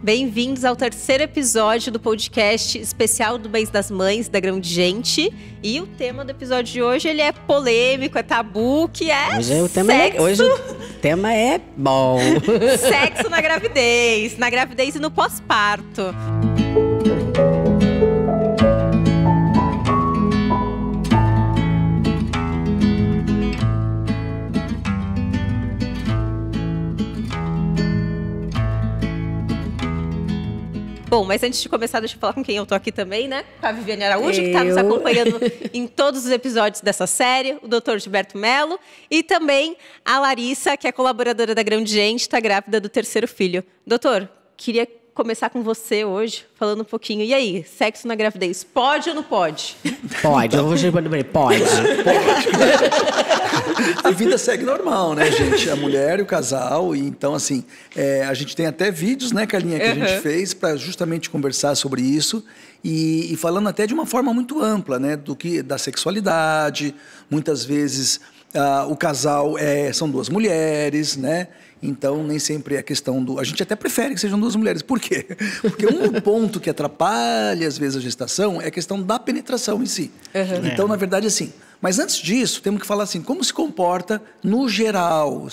Bem-vindos ao terceiro episódio do podcast especial do Mês das Mães, da Grão de Gente. E o tema do episódio de hoje, ele é polêmico, é tabu, que é hoje o tema é bom. Sexo na gravidez e no pós-parto. Bom, mas antes de começar, deixa eu falar com quem eu tô aqui também, né? Com a Viviane Araújo, que tá nos acompanhando em todos os episódios dessa série, o Dr. Gilberto Mello, e também a Larissa, que é colaboradora da Grão de Gente, tá grávida do terceiro filho. Doutor, queria começar com você hoje, falando um pouquinho. E aí, sexo na gravidez, pode ou não pode? Pode, eu vou responder pra ele, pode. A vida segue normal, né, gente? A mulher e o casal. E então, assim, a gente tem até vídeos, né, Carlinha, que a gente fez para justamente conversar sobre isso. E falando até de uma forma muito ampla, né, da sexualidade. Muitas vezes o casal são duas mulheres, né? Então, nem sempre é questão do... A gente até prefere que sejam duas mulheres. Por quê? Porque um ponto que atrapalha, às vezes, a gestação é a questão da penetração em si. Então, na verdade, assim... Mas antes disso, temos que falar assim, como se comporta no geral.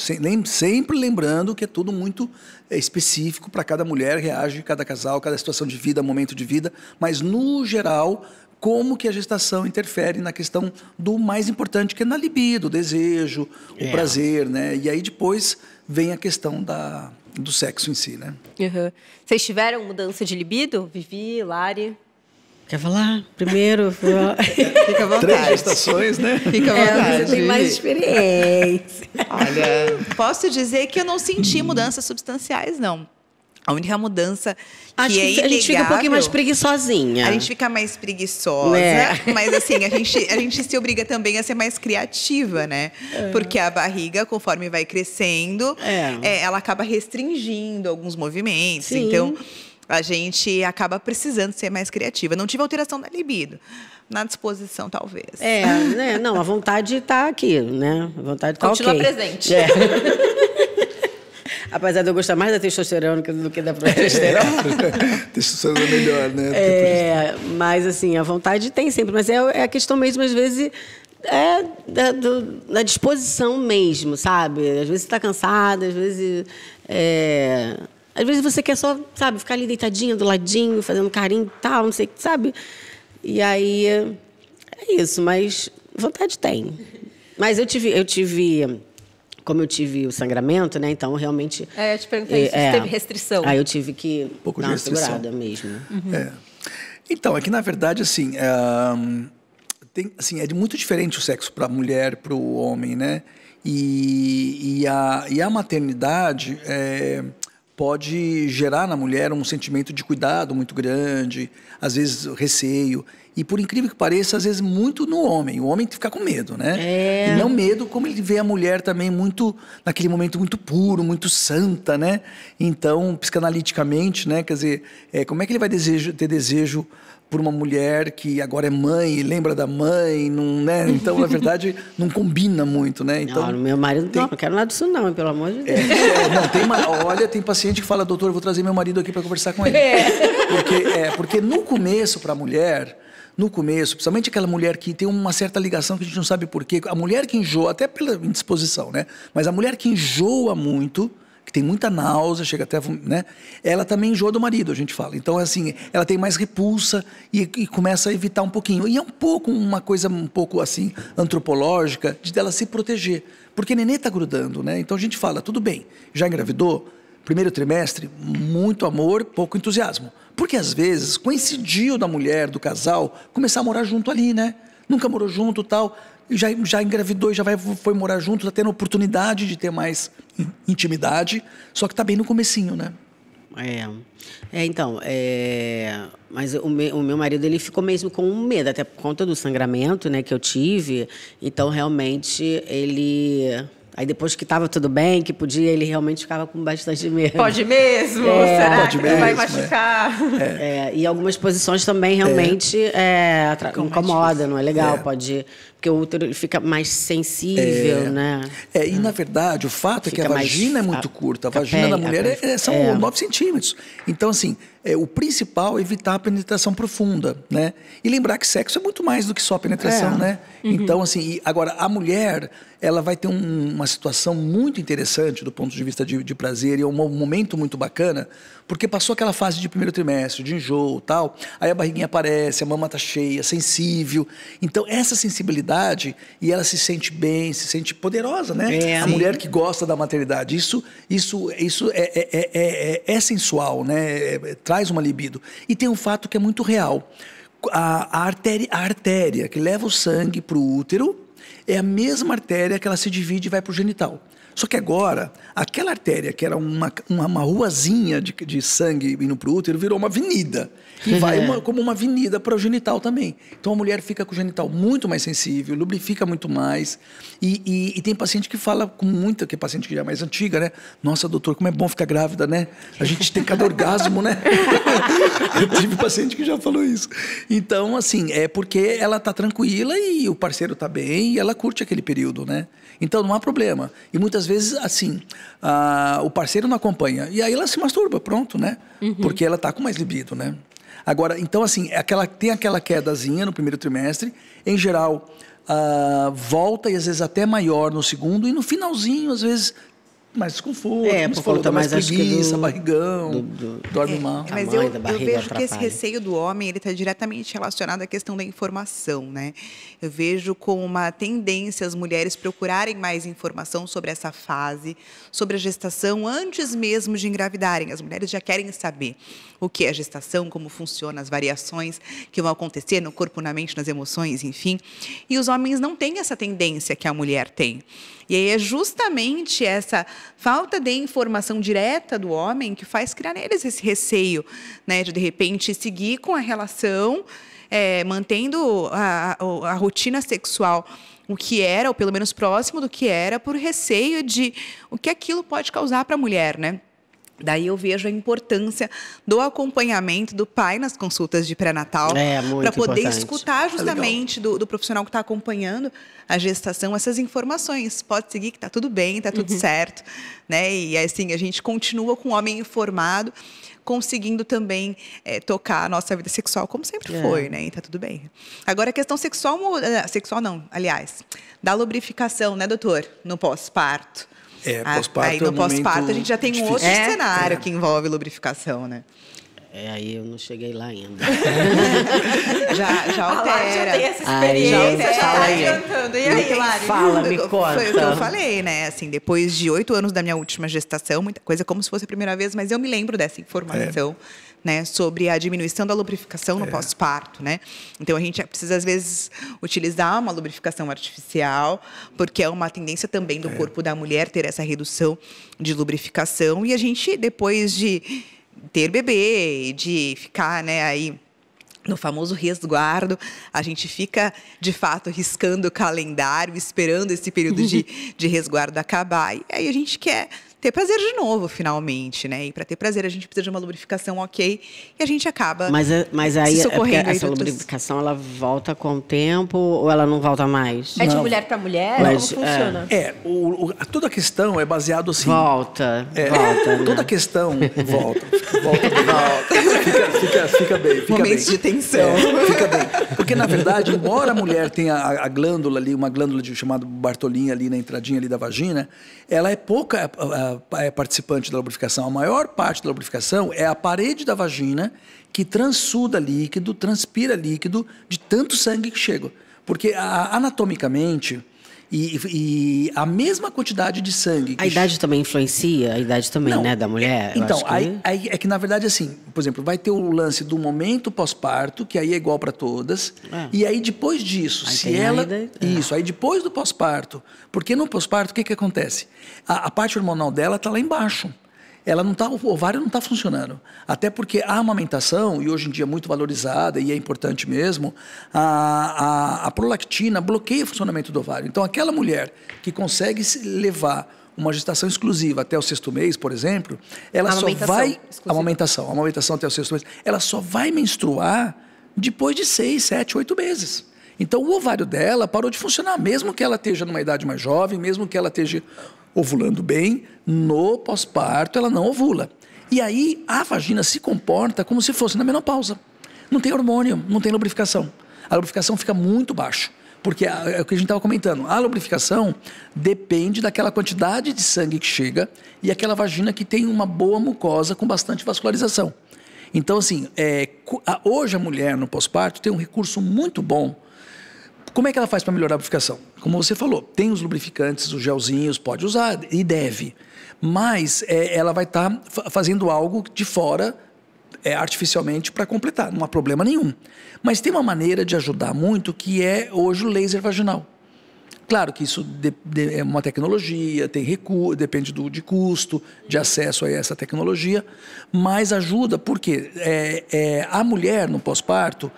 Sempre lembrando que é tudo muito específico para cada mulher, reage cada casal, cada situação de vida, momento de vida. Mas, no geral... como que a gestação interfere na questão do mais importante, que é na libido, o desejo, o prazer, né? E aí depois vem a questão do sexo em si, né? Vocês tiveram mudança de libido? Vivi, Lari? Quer falar? Primeiro? Fica à vontade. 3 gestações, né? Fica à vontade. Você tem mais experiência. Olha, posso dizer que eu não senti mudanças substanciais, não. A única mudança Acho que a gente fica um pouquinho mais preguiçosinha. A gente fica mais preguiçosa, mas assim, a gente se obriga também a ser mais criativa, né? Porque a barriga, conforme vai crescendo, ela acaba restringindo alguns movimentos. Sim. Então, a gente acaba precisando ser mais criativa. Não tive alteração da libido. Na disposição, talvez. Né? Não, a vontade está aqui, né? A vontade está Continua presente. Apesar de eu gostar mais da testosterona do que da progesterona. Testosterona é melhor, né? Mas, assim, a vontade tem sempre. Mas é a questão mesmo, às vezes, da disposição mesmo, sabe? Às vezes você está cansada, às vezes... Às vezes você quer só, sabe, ficar ali deitadinha do ladinho, fazendo carinho e tal, não sei, sabe? E aí, é isso, mas vontade tem. Mas eu tive como eu tive o sangramento, né? Então, realmente... Eu te perguntei se teve restrição. Aí eu tive que pouco dar de uma restrição. segurada mesmo. Então, é que, na verdade, assim... é muito diferente o sexo para a mulher, para o homem, né? E a maternidade pode gerar na mulher um sentimento de cuidado muito grande, às vezes receio. E, por incrível que pareça, às vezes muito no homem. O homem fica com medo, né? E não medo como ele vê a mulher também muito, naquele momento muito puro, muito santa, né? Então, psicanaliticamente, né? Quer dizer, como é que ele vai ter desejo por uma mulher que agora é mãe e lembra da mãe, não, né? Então, na verdade, não combina muito, né? Então, Não, meu marido... Não quero nada disso não, pelo amor de Deus. Olha, tem paciente que fala, doutor, eu vou trazer meu marido aqui para conversar com ele. Porque no começo, para a mulher... No começo, principalmente aquela mulher que tem uma certa ligação que a gente não sabe por quê. A mulher que enjoa, até pela indisposição, né? Mas a mulher que enjoa muito, que tem muita náusea, chega até... né? Ela também enjoa do marido, a gente fala. Então, assim, ela tem mais repulsa e começa a evitar um pouquinho. E é uma coisa um pouco, assim, antropológica, de dela se proteger. Porque nenê tá grudando, né? Então, a gente fala, tudo bem, já engravidou? Primeiro trimestre, muito amor, pouco entusiasmo. Porque, às vezes, coincidiu da mulher, do casal, começar a morar junto ali, né? Nunca morou junto e tal, e já engravidou e já foi morar junto, está tendo oportunidade de ter mais intimidade, só que está bem no comecinho, né? Então, mas o meu marido, ele ficou mesmo com medo, até por conta do sangramento, né, que eu tive. Então, realmente, ele Aí depois que estava tudo bem, que podia, ele realmente ficava com bastante medo. Pode mesmo? Será pode que mesmo, vai machucar? E algumas posições também realmente incomoda, não é legal. Pode... Porque o útero ele fica mais sensível, né? E, na verdade, o fato é que a vagina é muito curta. A vagina da mulher são 9 centímetros. Então, assim, o principal é evitar a penetração profunda, né? E lembrar que sexo é muito mais do que só penetração, né? Então, assim, agora, a mulher, ela vai ter uma situação muito interessante do ponto de vista de prazer, e é um momento muito bacana, porque passou aquela fase de primeiro trimestre, de enjoo e tal, aí a barriguinha aparece, a mama tá cheia, sensível. Então, essa sensibilidade, e ela se sente bem, se sente poderosa, né? A mulher que gosta da maternidade, isso é sensual, né? Traz uma libido. E tem um fato que é muito real. A artéria que leva o sangue para o útero é a mesma artéria que ela se divide e vai para o genital. Só que agora, aquela artéria que era uma ruazinha de sangue indo para o útero, virou uma avenida. E vai como uma avenida para o genital também. Então a mulher fica com o genital muito mais sensível, lubrifica muito mais. E tem paciente que fala com muita, que é paciente que já é mais antiga, né? Nossa, doutor, como é bom ficar grávida, né? A gente tem cada orgasmo, né? Eu tive paciente que já falou isso. Então, assim, é porque ela tá tranquila e o parceiro tá bem e ela curte aquele período, né? Então não há problema. E muitas vezes, assim, o parceiro não acompanha. E aí ela se masturba, pronto, né? Porque ela tá com mais libido, né? Agora, então, assim, tem aquela quedazinha no primeiro trimestre. Em geral, volta e às vezes até maior no segundo. E no finalzinho, às vezes, mais desconforto. Por falta mais preguiça, barrigão, dorme mal. Mas eu vejo que esse receio do homem ele está diretamente relacionado à questão da informação, né? Eu vejo como uma tendência as mulheres procurarem mais informação sobre essa fase, sobre a gestação, antes mesmo de engravidarem. As mulheres já querem saber o que é a gestação, como funciona, as variações que vão acontecer no corpo, na mente, nas emoções, enfim. E os homens não têm essa tendência que a mulher tem. E aí é justamente essa falta de informação direta do homem que faz criar neles esse receio, né, de repente seguir com a relação, mantendo a rotina sexual o que era, ou pelo menos próximo do que era, por receio de o que aquilo pode causar para a mulher, né? Daí eu vejo a importância do acompanhamento do pai nas consultas de pré-natal, para poder escutar justamente do profissional que está acompanhando a gestação essas informações. Pode seguir que está tudo bem, está tudo certo, né? E assim a gente continua com o homem informado, conseguindo também tocar a nossa vida sexual como sempre foi, né? E tá tudo bem. Agora a questão sexual não, aliás, da lubrificação, né, doutor, no pós-parto. Pós-parto aí no pós-parto a gente já tem um outro difícil. cenário que envolve lubrificação, né? Aí eu não cheguei lá ainda. já altera. Já tem essa experiência, fala aí. adiantando. E aí, Lari? Fala, me conta. Foi o que eu falei, né? Assim, depois de 8 anos da minha última gestação, muita coisa como se fosse a primeira vez, mas eu me lembro dessa informação. Né, sobre a diminuição da lubrificação no pós-parto, né? Então a gente precisa às vezes utilizar uma lubrificação artificial, porque é uma tendência também do corpo da mulher ter essa redução de lubrificação, e a gente depois de ter bebê, de ficar, né, aí no famoso resguardo, a gente fica, de fato, riscando o calendário, esperando esse período de resguardo acabar, e aí a gente quer ter prazer de novo, finalmente, né? E para ter prazer, a gente precisa de uma lubrificação ok, e a gente acaba Mas aí essa lubrificação, ela volta com o tempo ou ela não volta mais? É de mulher para mulher? Como funciona? Toda a questão é baseado assim... Volta, né? Toda a questão... Volta. Fica bem. Momentos de tensão. Fica bem. Porque, na verdade, embora a mulher tenha a glândula ali, uma glândula chamada Bartolin ali na entradinha ali da vagina, ela é pouca... participante da lubrificação. A maior parte da lubrificação é a parede da vagina que transsuda líquido, transpira líquido de tanto sangue que chega. Porque anatomicamente e a mesma quantidade de sangue... A idade também influencia? A idade também, né, da mulher? Então, é que na verdade assim, por exemplo, vai ter o lance do momento pós-parto, que aí é igual para todas, e aí depois disso, aí depois do pós-parto, porque no pós-parto o que acontece? A parte hormonal dela está lá embaixo. o ovário não está funcionando. Até porque a amamentação, e hoje em dia é muito valorizada, e é importante mesmo, a prolactina bloqueia o funcionamento do ovário. Então, aquela mulher que consegue levar uma gestação exclusiva até o 6º mês, por exemplo, ela só vai... A amamentação até o 6º mês, ela só vai menstruar depois de 6, 7, 8 meses. Então, o ovário dela parou de funcionar, mesmo que ela esteja numa idade mais jovem, mesmo que ela esteja ovulando bem, no pós-parto ela não ovula. E aí a vagina se comporta como se fosse na menopausa. Não tem hormônio, não tem lubrificação. A lubrificação fica muito baixa, porque é o que a gente estava comentando. A lubrificação depende daquela quantidade de sangue que chega e aquela vagina que tem uma boa mucosa com bastante vascularização. Então, assim, hoje a mulher no pós-parto tem um recurso muito bom. Como é que ela faz para melhorar a lubrificação? Como você falou, tem os lubrificantes, os gelzinhos, pode usar e deve. Mas ela vai estar fazendo algo de fora, artificialmente, para completar. Não há problema nenhum. Mas tem uma maneira de ajudar muito, que é hoje o laser vaginal. Claro que isso é uma tecnologia, tem recurso, depende de custo, de acesso a essa tecnologia, mas ajuda porque a mulher no pós-parto,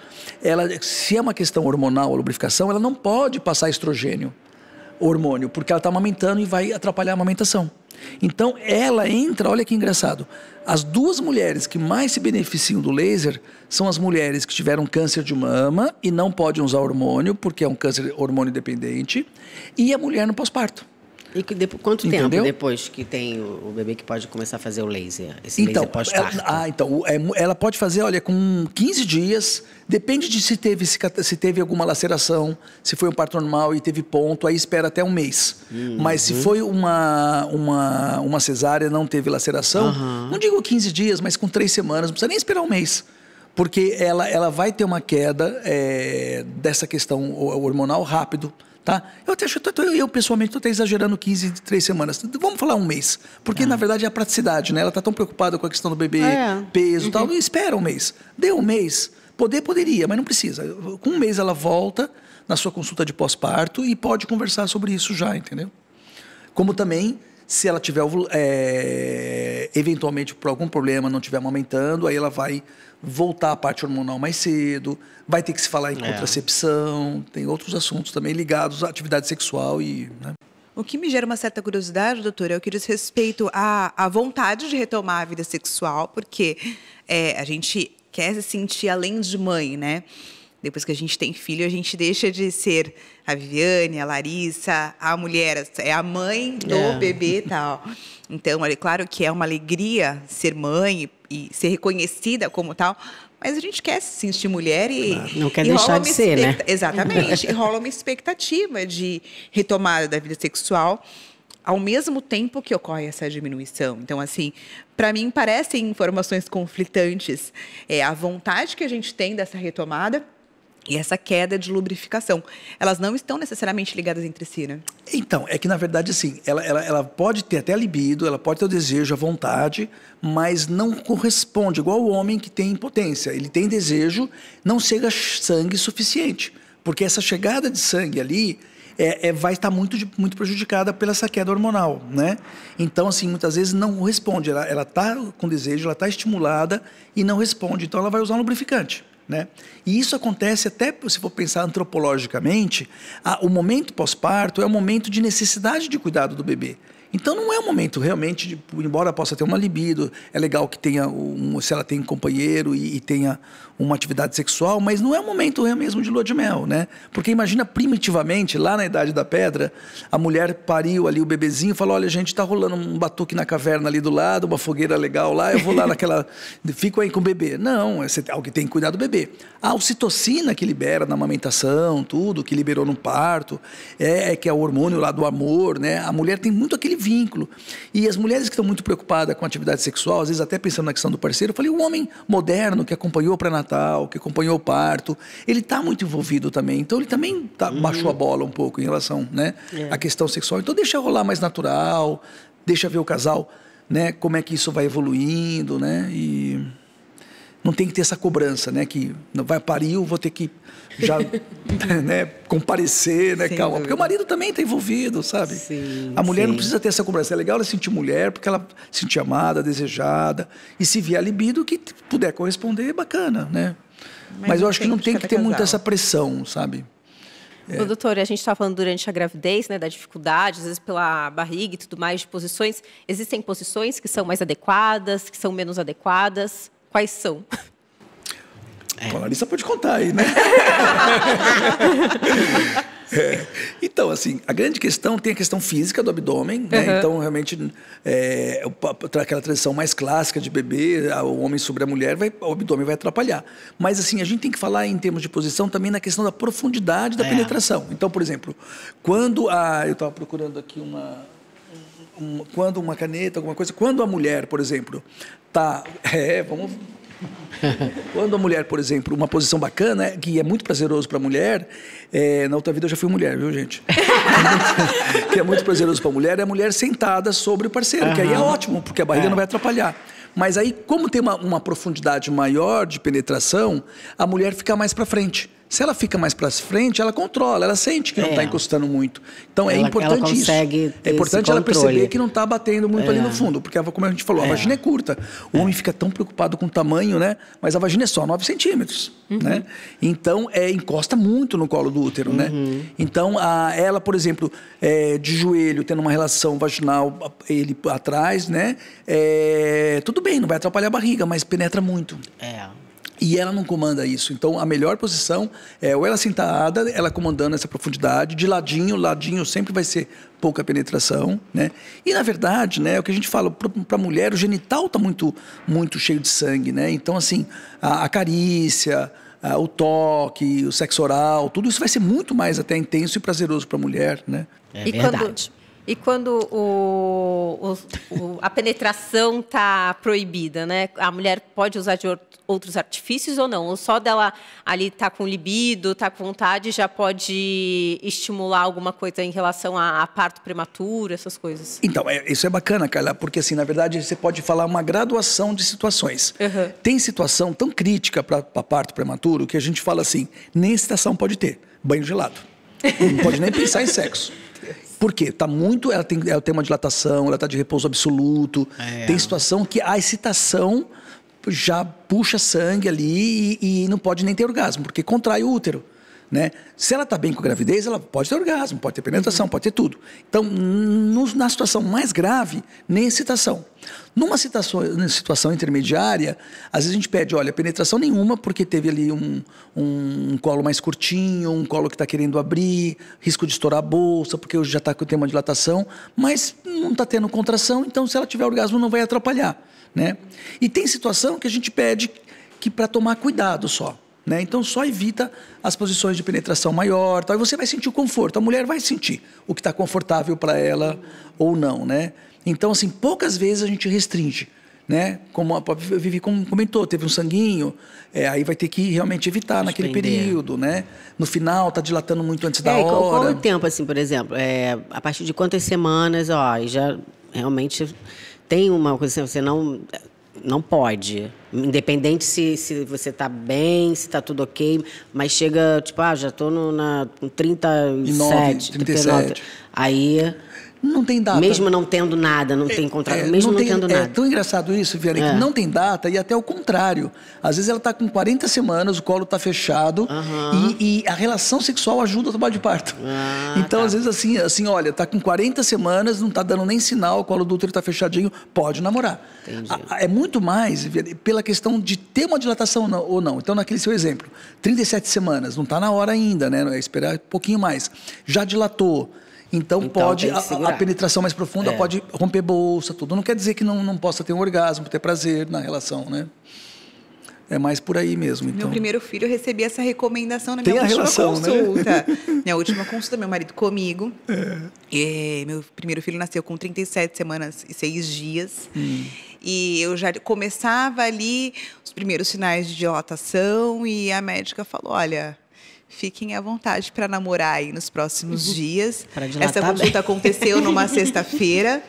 se é uma questão hormonal, a lubrificação, ela não pode passar estrogênio, hormônio, porque ela está amamentando e vai atrapalhar a amamentação. Então ela entra, olha que engraçado, as 2 mulheres que mais se beneficiam do laser são as mulheres que tiveram câncer de mama e não podem usar hormônio, porque é um câncer hormônio dependente, e a mulher no pós-parto. E quanto tempo depois que tem o bebê que pode começar a fazer o laser? Laser pós-parto? Ela pode fazer, olha, com 15 dias, depende de se teve alguma laceração, se foi um parto normal e teve ponto, aí espera até um mês. Mas se foi uma cesárea, não teve laceração, não digo 15 dias, mas com 3 semanas, não precisa nem esperar um mês. Porque ela vai ter uma queda dessa questão hormonal rápido. Tá? Eu pessoalmente estou até exagerando 3 semanas. Vamos falar um mês. Porque, na verdade, é a praticidade, né? Ela está tão preocupada com a questão do bebê, peso e tal. Não espera um mês. Deu um mês. Poderia, mas não precisa. Com um mês ela volta na sua consulta de pós-parto e pode conversar sobre isso já, entendeu? Como também, se ela tiver, eventualmente, por algum problema, não estiver amamentando, aí ela vai voltar à parte hormonal mais cedo, vai ter que se falar em contracepção, tem outros assuntos também ligados à atividade sexual e... Né? O que me gera uma certa curiosidade, doutora, é o que diz respeito à vontade de retomar a vida sexual, porque a gente quer se sentir além de mãe, né? Depois que a gente tem filho, a gente deixa de ser a Viviane, a Larissa, a mulher, é a mãe do bebê e tal. Então, é claro que é uma alegria ser mãe e ser reconhecida como tal, mas a gente quer se sentir mulher e... Não quer deixar de ser, né? Exatamente. E rola uma expectativa de retomada da vida sexual ao mesmo tempo que ocorre essa diminuição. Então, assim, para mim, parecem informações conflitantes. A vontade que a gente tem dessa retomada e essa queda de lubrificação. Elas não estão necessariamente ligadas entre si, né? Então, é que, na verdade, assim, ela pode ter até a libido, ela pode ter o desejo, a vontade, mas não corresponde, igual o homem que tem impotência. Ele tem desejo, não chega sangue suficiente, porque essa chegada de sangue ali vai estar muito prejudicada pela essa queda hormonal, né? Então, assim, muitas vezes não responde. Ela está com desejo, ela está estimulada e não responde. Então, ela vai usar um lubrificante. Né? E isso acontece até, se for pensar antropologicamente, o momento pós-parto é um momento de necessidade de cuidado do bebê. Então não é um momento realmente, embora possa ter uma libido, é legal que tenha, se ela tem companheiro e tenha uma atividade sexual, mas não é um momento mesmo de lua de mel, né? Porque imagina primitivamente, lá na Idade da Pedra, a mulher pariu ali o bebezinho e falou, olha gente, tá rolando um batuque na caverna ali do lado, uma fogueira legal lá, eu vou lá naquela, fico aí com o bebê. Não, é alguém tem que cuidar do bebê. A ocitocina que libera na amamentação, tudo, que liberou no parto, que é o hormônio lá do amor, né? A mulher tem muito aquele vínculo. E as mulheres que estão muito preocupadas com a atividade sexual, às vezes até pensando na questão do parceiro, eu falei, o homem moderno que acompanhou o pré-natal, que acompanhou o parto, ele está muito envolvido também. Então ele também baixou a bola um pouco em relação, né, à questão sexual. Então deixa rolar mais natural, deixa ver o casal, né, como é que isso vai evoluindo, né, e não tem que ter essa cobrança, né? Que não vai parir, eu vou ter que já né, comparecer, né? Calma. Porque o marido também está envolvido, sabe? Sim, a mulher não sim. precisa ter essa cobrança. É legal ela sentir mulher, porque ela se sentir amada, desejada. E se vier a libido, que puder corresponder, é bacana, né? Mas eu acho que não tem que ter muito essa pressão, sabe? Ô, doutor, a gente estava falando durante a gravidez, né, da dificuldade, às vezes pela barriga e tudo mais, de posições. Existem posições que são mais adequadas, que são menos adequadas? Quais são? A Larissa pode contar aí, né? Então, assim, a grande questão tem a questão física do abdômen, né? Então, realmente, aquela tradição mais clássica de bebê, o homem sobre a mulher, o abdômen vai atrapalhar. Mas, assim, a gente tem que falar em termos de posição também na questão da profundidade da penetração. Então, por exemplo, quando eu estava procurando aqui quando uma caneta, alguma coisa, quando a mulher, por exemplo, quando a mulher, por exemplo, uma posição bacana, que é muito prazeroso para a mulher, na outra vida eu já fui mulher, viu, gente? Que é muito prazeroso para a mulher, é a mulher sentada sobre o parceiro, que aí é ótimo, porque a barriga não vai atrapalhar. Mas aí, como tem uma profundidade maior de penetração, a mulher fica mais para frente. Se ela fica mais para frente, ela controla, ela sente que não está encostando muito. Então é importante isso. É importante ela perceber que não está batendo muito ali no fundo, porque, como a gente falou, a vagina é curta. O homem fica tão preocupado com o tamanho, né? Mas a vagina é só 9 centímetros, né? Então encosta muito no colo do útero, né? Então ela, por exemplo, de joelho, tendo uma relação vaginal, ele atrás, né? Tudo bem, não vai atrapalhar a barriga, mas penetra muito. E ela não comanda isso. Então, a melhor posição é ou ela sentada, ela comandando essa profundidade, de ladinho. Ladinho sempre vai ser pouca penetração, né? E, na verdade, né, é o que a gente fala, para a mulher, o genital está muito, muito cheio de sangue, né? Então, assim, a carícia, o toque, o sexo oral, tudo isso vai ser muito mais até intenso e prazeroso para a mulher, né? É verdade. E quando a penetração está proibida, né? A mulher pode usar de outros artifícios ou não? Ou só dela ali tá com libido, tá com vontade, já pode estimular alguma coisa em relação a parto prematuro, essas coisas? Então, isso é bacana, Carla, porque assim, na verdade, você pode falar uma graduação de situações. Tem situação tão crítica para parto prematuro que a gente fala assim, nem excitação pode ter, banho gelado. Não pode nem pensar em sexo. Por quê? Ela tem uma dilatação, ela está de repouso absoluto. Tem situação que a excitação já puxa sangue ali e não pode nem ter orgasmo, porque contrai o útero, né? Se ela está bem com a gravidez, ela pode ter orgasmo, pode ter penetração, pode ter tudo. Então, na situação mais grave, nem excitação. Numa situação intermediária, às vezes a gente pede, olha, penetração nenhuma, porque teve ali um colo mais curtinho, um colo que está querendo abrir, risco de estourar a bolsa, porque hoje já está com uma dilatação, mas não está tendo contração, então se ela tiver orgasmo não vai atrapalhar, né? E tem situação que a gente pede que para tomar cuidado só, né? Então só evita as posições de penetração maior, tal, e você vai sentir o conforto, a mulher vai sentir o que está confortável para ela ou não, né? Então, assim, poucas vezes a gente restringe, né? Como a Vivi comentou, teve um sanguinho, aí vai ter que realmente evitar naquele período, né? No final, tá dilatando muito antes da hora. Qual é o tempo, assim, por exemplo? A partir de quantas semanas, já realmente tem uma coisa assim, você não pode. Independente se você está bem, se está tudo ok, mas chega, tipo, já estou com 37, 39. Aí... Não tem data. Mesmo não tendo nada, não tem contrato, mesmo não tendo nada. É tão engraçado isso, Vianney, que não tem data e até o contrário. Às vezes ela está com 40 semanas, o colo está fechado e a relação sexual ajuda o trabalho de parto. Então, às vezes, assim, olha, está com 40 semanas, não está dando nem sinal, o colo do útero está fechadinho, pode namorar. É muito mais pela questão de ter uma dilatação ou não. Então, naquele seu exemplo, 37 semanas, não está na hora ainda, né? É esperar um pouquinho mais. Já dilatou. Então pode, a penetração mais profunda pode romper bolsa, tudo. Não quer dizer que não possa ter um orgasmo, ter prazer na relação, né? É mais por aí mesmo. Então. Meu primeiro filho, eu recebi essa recomendação na minha última consulta. Né? Minha última consulta, meu marido comigo. E meu primeiro filho nasceu com 37 semanas e 6 dias. E eu já começava ali os primeiros sinais de dilatação e a médica falou, olha... fiquem à vontade para namorar aí nos próximos dias. Essa consulta aconteceu numa sexta-feira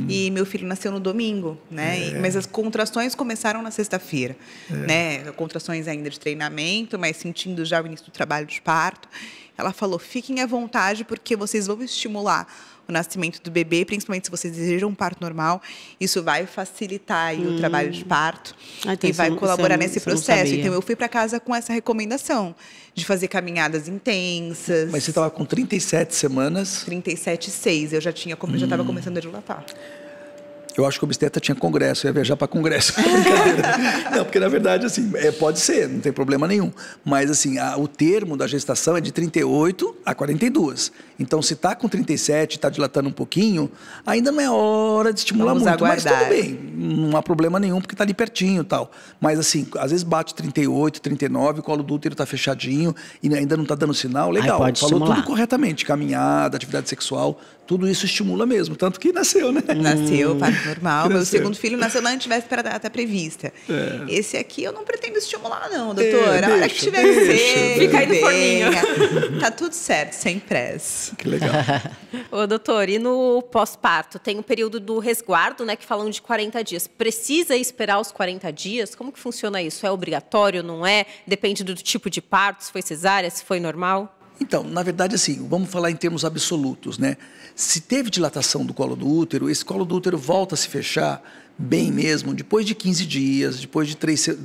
e meu filho nasceu no domingo, né? Mas as contrações começaram na sexta-feira, né? Contrações ainda de treinamento, mas sentindo já o início do trabalho de parto. Ela falou, fiquem à vontade porque vocês vão estimular o nascimento do bebê, principalmente se vocês desejam um parto normal, isso vai facilitar aí o trabalho de parto e vai colaborar nesse processo. Então, eu fui para casa com essa recomendação de fazer caminhadas intensas. Mas você estava com 37 semanas? 37,6. Eu já estava começando a dilatar. Eu acho que o obstetra tinha congresso, ia viajar para congresso. Brincadeira. Não, porque na verdade, assim, pode ser, não tem problema nenhum. Mas, assim, o termo da gestação é de 38 a 42. Então, se está com 37, está dilatando um pouquinho, ainda não é hora de estimular muito. Aguardar. Mas tudo bem, não há problema nenhum, porque está ali pertinho e tal. Mas, assim, às vezes bate 38, 39, o colo do útero está fechadinho e ainda não está dando sinal, legal. Falou estimular. Tudo corretamente, caminhada, atividade sexual, tudo isso estimula mesmo. Tanto que nasceu, né? Nasceu, parto normal. Meu segundo filho nasceu na antivéspera da data prevista. Esse aqui eu não pretendo estimular, não, doutora. A hora que tiver que ser, fica aí no forninho. Tá tudo certo, sem pressa. Que legal. Ô, doutor, e no pós-parto? Tem um período do resguardo, né, que falam de 40 dias. Precisa esperar os 40 dias? Como que funciona isso? É obrigatório, não é? Depende do tipo de parto, se foi cesárea, se foi normal? Então, na verdade, assim, vamos falar em termos absolutos, né? Se teve dilatação do colo do útero, esse colo do útero volta a se fechar bem mesmo depois de 15 dias, depois de 3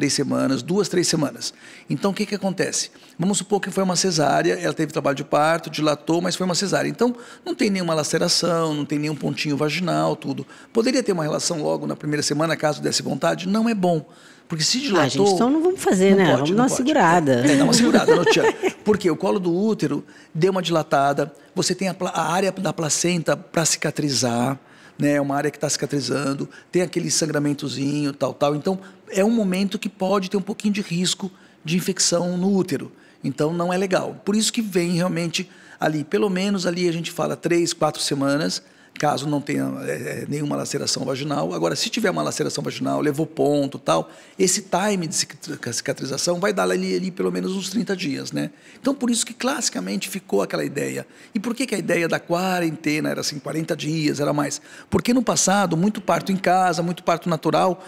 semanas, 2, 3 semanas. Então, o que acontece? Vamos supor que foi uma cesárea, ela teve trabalho de parto, dilatou, mas foi uma cesárea. Então, não tem nenhuma laceração, não tem nenhum pontinho vaginal, tudo. Poderia ter uma relação logo na primeira semana, caso desse vontade? Não é bom. Porque se dilatou... gente, então não vamos fazer, né? Vamos dar uma segurada. Dá uma segurada, não tinha. Porque o colo do útero deu uma dilatada, você tem a área da placenta para cicatrizar, né? Uma área que está cicatrizando, tem aquele sangramentozinho, tal. Então, é um momento que pode ter um pouquinho de risco de infecção no útero. Então, não é legal. Por isso que vem realmente ali, pelo menos ali a gente fala 3, 4 semanas, caso não tenha nenhuma laceração vaginal. Agora, se tiver uma laceração vaginal, levou ponto, tal, esse time de cicatrização vai dar ali pelo menos uns 30 dias, né? Então, por isso que classicamente ficou aquela ideia. E por que a ideia da quarentena era assim, 40 dias, era mais? Porque no passado, muito parto em casa, muito parto natural,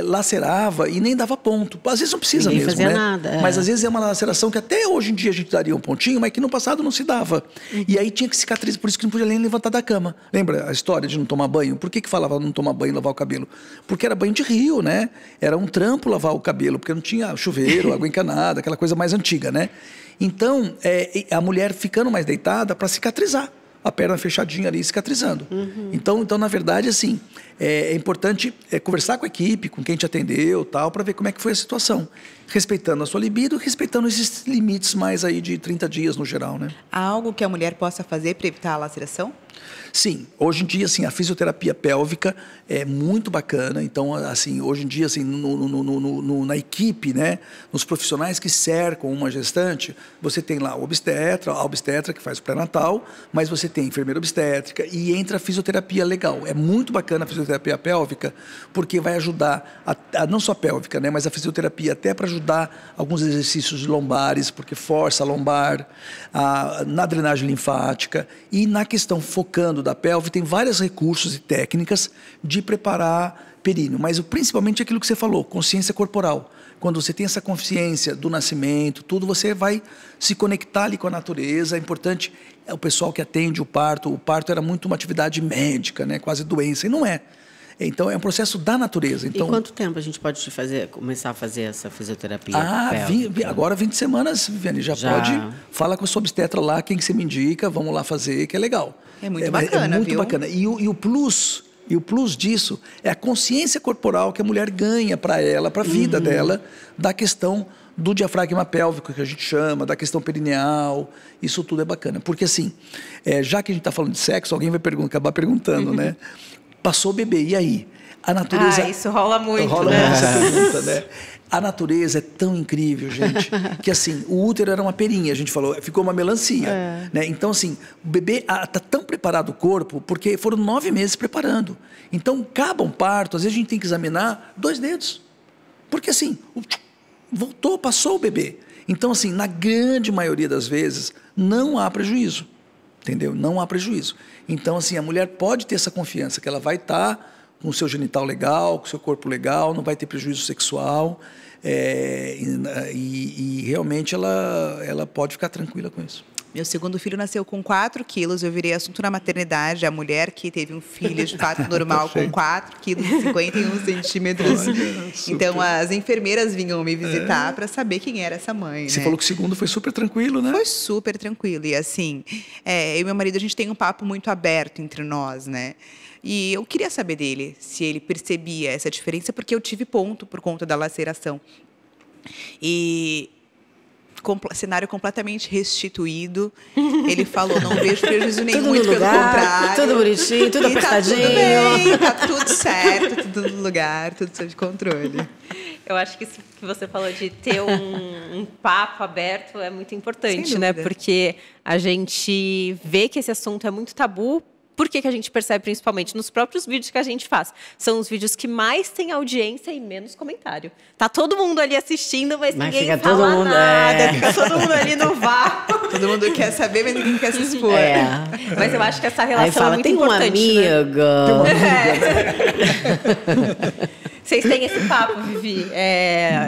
lacerava e nem dava ponto. Às vezes não precisa Ninguém mesmo, fazia né? nada, Mas às vezes é uma laceração que até hoje em dia a gente daria um pontinho, mas que no passado não se dava. E aí tinha que cicatrizar, por isso que não podia nem levantar da cama. Lembra a história de não tomar banho? Por que falava não tomar banho e lavar o cabelo? Porque era banho de rio, né? Era um trampo lavar o cabelo, porque não tinha chuveiro, água encanada, aquela coisa mais antiga, né? Então, a mulher ficando mais deitada para cicatrizar. A perna fechadinha ali, cicatrizando. Então, na verdade, assim, é importante conversar com a equipe, com quem te atendeu, tal, para ver como é que foi a situação. Respeitando a sua libido, respeitando esses limites mais aí de 30 dias no geral, né? Há algo que a mulher possa fazer para evitar a laceração? Sim, hoje em dia, assim, a fisioterapia pélvica é muito bacana. Então, assim, hoje em dia, assim, na equipe, né, nos profissionais que cercam uma gestante, você tem lá a obstetra que faz o pré-natal, mas você tem a enfermeira obstétrica e entra a fisioterapia legal. É muito bacana a fisioterapia pélvica, porque vai ajudar, não só a pélvica, né, mas a fisioterapia até para ajudar alguns exercícios de lombares, porque força a lombar, na drenagem linfática e na questão focando da pelve, tem vários recursos e técnicas de preparar períneo, mas principalmente aquilo que você falou, consciência corporal. Quando você tem essa consciência do nascimento, tudo, você vai se conectar ali com a natureza. É importante, o pessoal que atende o parto era muito uma atividade médica, né, quase doença, e não é. Então, é um processo da natureza. Então, e quanto tempo a gente pode começar a fazer essa fisioterapia? Agora 20 semanas, Viviane, já pode. Fala com a sua obstetra lá, quem que você me indica, vamos lá fazer, que é legal. É muito bacana, muito bacana. E o plus disso é a consciência corporal que a mulher ganha para ela, para a vida dela, da questão do diafragma pélvico, que a gente chama, da questão perineal. Isso tudo é bacana. Porque, assim, já que a gente está falando de sexo, alguém vai acabar perguntando, né? Passou o bebê, e aí? A natureza... isso rola muito, rola né? muito essa pergunta, né? A natureza é tão incrível, gente, que assim, o útero era uma perinha, a gente falou, ficou uma melancia. Né? Então, assim, o bebê está tão preparado o corpo, porque foram 9 meses preparando. Então, acaba um parto, às vezes a gente tem que examinar 2 dedos. Porque assim, voltou, passou o bebê. Então, assim, na grande maioria das vezes, não há prejuízo, entendeu? Não há prejuízo. Então, assim, a mulher pode ter essa confiança que ela vai estar com o seu genital legal, com o seu corpo legal, não vai ter prejuízo sexual, e realmente ela pode ficar tranquila com isso. Meu segundo filho nasceu com 4 quilos, eu virei assunto na maternidade. A mulher que teve um filho de fato normal com 4 quilos e 51 centímetros. Então, as enfermeiras vinham me visitar para saber quem era essa mãe. Você falou que o segundo foi super tranquilo, né? Foi super tranquilo. E assim, eu e meu marido, a gente tem um papo muito aberto entre nós, né? E eu queria saber dele, se ele percebia essa diferença, porque eu tive ponto por conta da laceração. E... cenário completamente restituído. Ele falou, não vejo prejuízo nenhum, muito pelo contrário. Tudo bonitinho, tudo apertadinho. Tá tudo bem, tá tudo certo, tudo no lugar, tudo sob controle. Eu acho que isso que você falou de ter um papo aberto é muito importante, né? Porque a gente vê que esse assunto é muito tabu. Por que a gente percebe, principalmente, nos próprios vídeos que a gente faz? São os vídeos que mais têm audiência e menos comentário. Tá todo mundo ali assistindo, mas ninguém fala nada. Fica todo mundo ali no vácuo. Todo mundo quer saber, mas ninguém quer se expor. Mas eu acho que essa relação é muito tem importante, amiga. né? Tem uma amiga. Vocês têm esse papo, Vivi?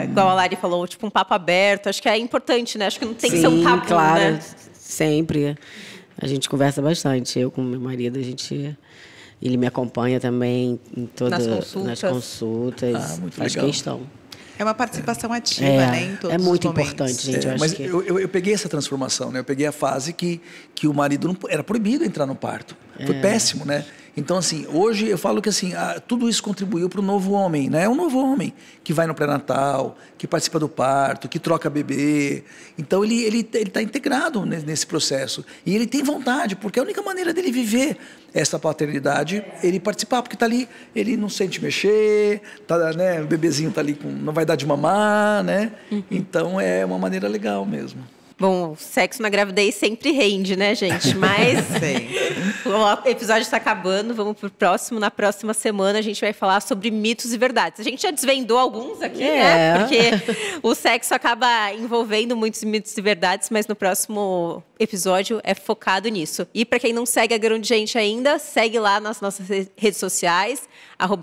Igual a Lari falou, tipo um papo aberto. Acho que é importante, né? Acho que não tem que ser um tabu, claro, né? Sempre. A gente conversa bastante. Eu com meu marido, ele me acompanha também em todas nas consultas. Muito faz legal. questão. É uma participação ativa, né? Em todos é muito os momentos. importante, gente. Eu peguei essa transformação, né? Eu peguei a fase que o marido não era proibido entrar no parto. Foi péssimo, né? Então, assim, hoje eu falo que assim, tudo isso contribuiu para o novo homem, né? É um novo homem que vai no pré-natal, que participa do parto, que troca bebê. Então, ele está integrado nesse processo. E ele tem vontade, porque a única maneira dele viver essa paternidade, ele participar, porque está ali, ele não sente mexer, né? O bebezinho está ali, não vai dar de mamar, né? Então, é uma maneira legal mesmo. Bom, sexo na gravidez sempre rende, né, gente? Mas o episódio está acabando, vamos pro próximo. Na próxima semana a gente vai falar sobre mitos e verdades. A gente já desvendou alguns aqui, né? Porque o sexo acaba envolvendo muitos mitos e verdades, mas no próximo episódio é focado nisso. E para quem não segue a Grão de Gente ainda, segue lá nas nossas redes sociais,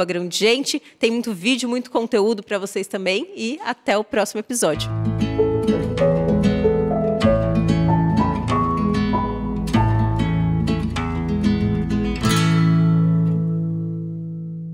@Grão de Gente. Tem muito vídeo, muito conteúdo para vocês também. E até o próximo episódio.